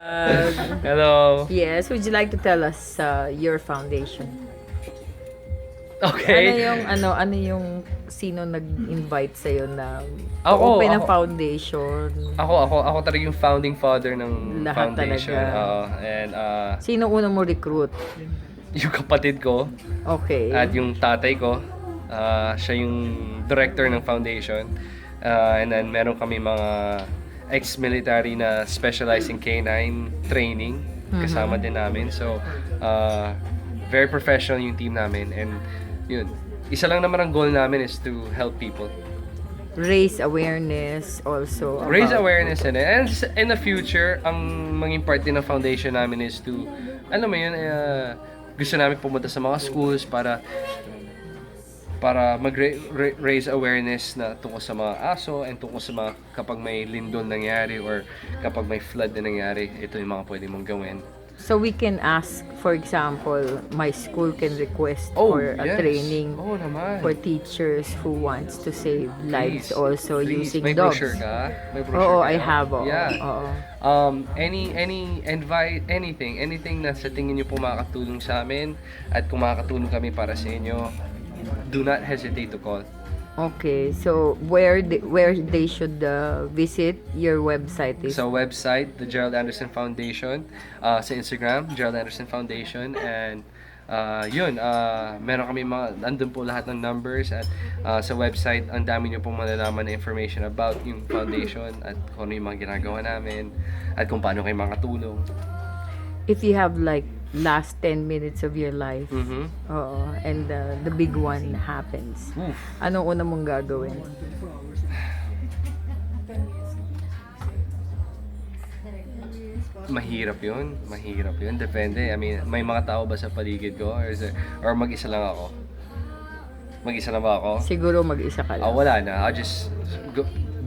Hello. Yes, would you like to tell us your foundation? Okay. Ano yung sino nag-invite sa na Ako, open ng ako. foundation? Ako talaga yung founding father ng Lahat foundation. talaga. Oo. And Sino una mo recruit? yung kapatid ko Okay. at yung tatay ko, siya yung director ng foundation. And then meron kami mga ex-military na specialized in canine training kasama din namin. So, very professional yung team namin, and yun. Isa lang naman ang goal namin is to help people. Raise awareness also. Raise about- awareness and in the future, ang maging part din ng foundation namin is to, alam mo yun, gusto namin pumunta sa mga schools para mag-raise awareness na tungkol sa mga aso and tungkol sa mga kapag may lindol nangyari or kapag may flood na nangyari, ito yung mga pwede mong gawin. So we can ask, for example, my school can request for a yes. training Oo naman. for teachers who wants to save lives also Please. using May dogs. brochure ka? May brochure Oo, ka? I have. Oo. Yeah. Oo. Anything na sa tingin niyo po makakatulong sa amin at kung makakatulong kami para sa inyo, do not hesitate to call. Okay, so where they should visit your website is? Sa website, the Gerald Anderson Foundation, sa Instagram, Gerald Anderson Foundation, and meron kami andun po lahat ng numbers, at sa website, ang dami niyo pong malalaman na information about yung foundation at kung ano yung mga ginagawa namin at kung paano kayo makatulong. If you have like last 10 minutes of your life, oo, and the big one happens, Oof. anong una mong gagawin? Mahirap yun. Depende. I mean, may mga tao ba sa paligid ko? Or mag-isa lang ako? Mag-isa lang ba ako? Siguro mag-isa ka lang. Wala na. I'll just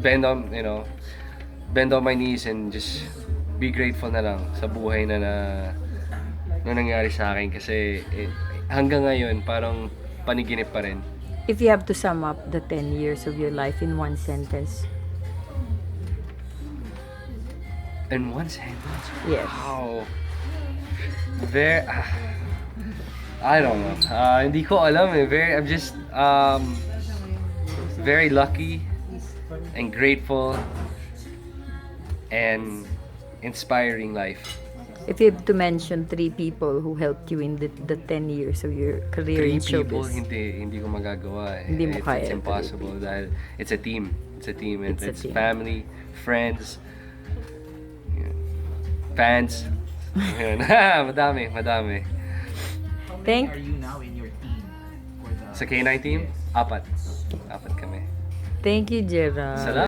bend on my knees and just be grateful na lang sa buhay na nangyari sa akin, kasi hanggang ngayon parang paniginip pa rin. If you have to sum up the 10 years of your life in one sentence. In one sentence? Yes. Wow. I don't know. Hindi ko alam eh. I'm just very lucky and grateful and inspiring life. If you have to mention 3 people who helped you in the 10 years of your career 3 in people, showbiz. hindi ko magagawa eh. Hindi mo kaya. It's impossible dahil it's a team. It's a team. It's a It's team. family, friends, fans. Yun. Madami. Thank Are you now in your team for the Sa K9 team, 4 kami. Thank you, Gerald. Salamat.